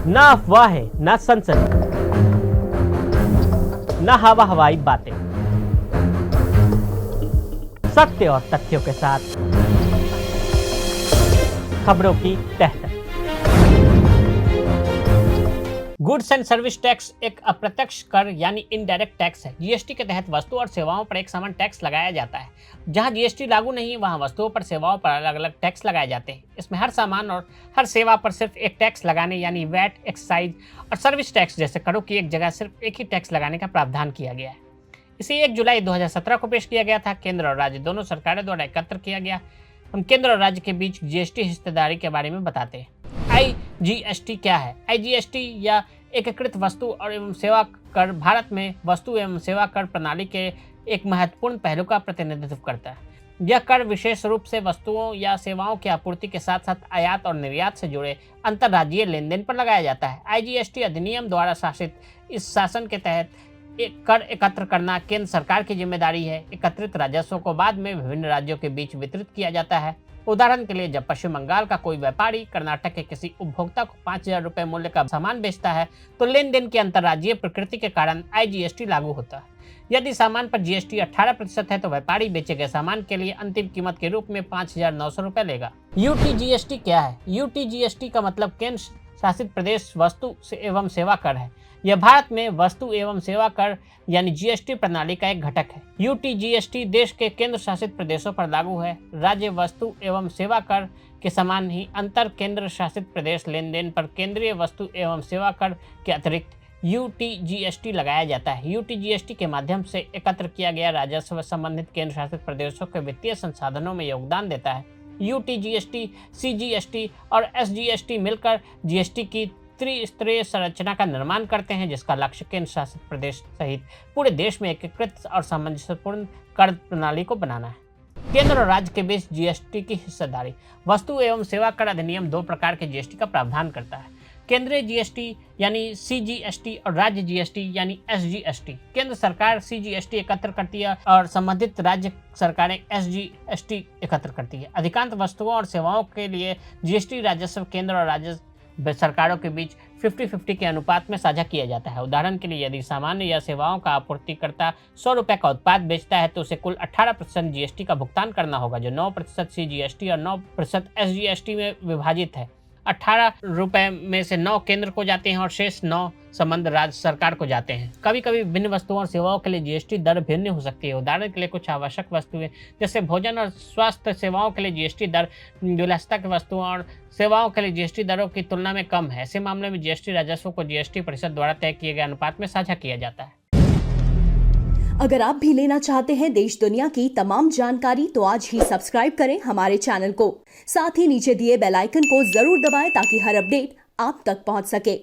ना अफवाहें, ना सनसनी, ना हवा हवाई बातें, सत्य और तथ्यों के साथ खबरों की तह तक। गुड्स एंड सर्विस टैक्स एक अप्रत्यक्ष कर यानी इनडायरेक्ट टैक्स है। जीएसटी के तहत वस्तु और सेवाओं पर एक समान टैक्स लगाया जाता है। जहां जीएसटी लागू नहीं, वहां वस्तुओं पर सेवाओं पर अलग अलग टैक्स लगाए जाते हैं। इसमें हर सामान और हर सेवा पर सिर्फ एक टैक्स लगाने यानी वैट, एक्साइज और सर्विस टैक्स जैसे करों की एक जगह सिर्फ एक ही टैक्स लगाने का प्रावधान किया गया है। इसे 1 जुलाई 2017 को पेश किया गया था। केंद्र और राज्य दोनों सरकारों द्वारा एकत्र किया गया। हम केंद्र और राज्य के बीच जीएसटी हिस्सेदारी के बारे में बताते हैं। आईजीएसटी क्या है? आईजीएसटी या एकीकृत वस्तु और एवं सेवा कर भारत में वस्तु एवं सेवा कर प्रणाली के एक महत्वपूर्ण पहलू का प्रतिनिधित्व करता है। यह कर विशेष रूप से वस्तुओं या सेवाओं की आपूर्ति के साथ साथ आयात और निर्यात से जुड़े अंतर्राज्यीय लेन देन पर लगाया जाता है। आईजीएसटी अधिनियम द्वारा शासित इस शासन के तहत एक कर एकत्र करना केंद्र सरकार की जिम्मेदारी है। एकत्रित राजस्व को बाद में विभिन्न राज्यों के बीच वितरित किया जाता है। उदाहरण के लिए जब पश्चिम बंगाल का कोई व्यापारी कर्नाटक के किसी उपभोक्ता को 5,000 रुपये मूल्य का सामान बेचता है तो लेन देन की अंतर्राज्यीय प्रकृति के कारण आईजीएसटी लागू होता है। यदि सामान पर जीएसटी 18% है तो व्यापारी बेचे गए सामान के लिए अंतिम कीमत के रूप में 5,900 रुपये लेगा। यूटीजीएसटी क्या है? यूटीजीएसटी का मतलब केंद्र शासित प्रदेश वस्तु एवं सेवा कर है। यह भारत में वस्तु एवं सेवा कर यानी जीएसटी प्रणाली का एक घटक है। यूटीजीएसटी देश के केंद्र शासित प्रदेशों पर लागू है। राज्य वस्तु एवं सेवा कर के समान ही अंतर केंद्र शासित प्रदेश लेन देन पर केंद्रीय वस्तु एवं सेवा कर के अतिरिक्त यूटीजीएसटी लगाया जाता है। यूटीजीएसटी के माध्यम से एकत्र किया गया राजस्व संबंधित केंद्र शासित प्रदेशों के वित्तीय संसाधनों में योगदान देता है। यूटीजीएसटी, सीजीएसटी और एसजीएसटी मिलकर जीएसटी की त्रिस्तरीय संरचना का निर्माण करते हैं, जिसका लक्ष्य केंद्र शासित प्रदेश सहित पूरे देश में एकीकृत और सामंजस्यपूर्ण कर प्रणाली को बनाना है। केंद्र और राज्य के बीच जीएसटी की हिस्सेदारी। वस्तु एवं सेवा कर अधिनियम 2 प्रकार के जीएसटी का प्रावधान करता है। केंद्रीय जीएसटी यानी सीजीएसटी और राज्य जीएसटी यानी एसजीएसटी। केंद्र सरकार सीजीएसटी एकत्र करती है और संबंधित राज्य सरकारें एसजीएसटी एकत्र करती है। अधिकांश वस्तुओं और सेवाओं के लिए जीएसटी राजस्व केंद्र और राज्य सरकारों के बीच 50-50 के अनुपात में साझा किया जाता है। उदाहरण के लिए यदि सामान्य या सेवाओं का आपूर्तिकर्ता 100 रुपये का उत्पाद बेचता है तो उसे कुल 18% जीएसटी का भुगतान करना होगा, जो 9% सीजीएसटी और 9% एसजीएसटी में विभाजित है। 18 रुपये में से 9 केंद्र को जाते हैं और शेष 9 संबंध राज्य सरकार को जाते हैं। कभी कभी विभिन्न वस्तुओं और सेवाओं के लिए जीएसटी दर भिन्न हो सकती है। उदाहरण के लिए कुछ आवश्यक वस्तुएं जैसे भोजन और स्वास्थ्य सेवाओं के लिए जीएसटी दर विलासिता की वस्तुओं और सेवाओं के लिए जीएसटी दरों की तुलना में कम है। ऐसे मामले में जीएसटी राजस्व को जीएसटी परिषद द्वारा तय किए गए अनुपात में साझा किया जाता है। अगर आप भी लेना चाहते हैं देश दुनिया की तमाम जानकारी तो आज ही सब्सक्राइब करें हमारे चैनल को। साथ ही नीचे दिए बेल आइकन को जरूर दबाएं ताकि हर अपडेट आप तक पहुंच सके।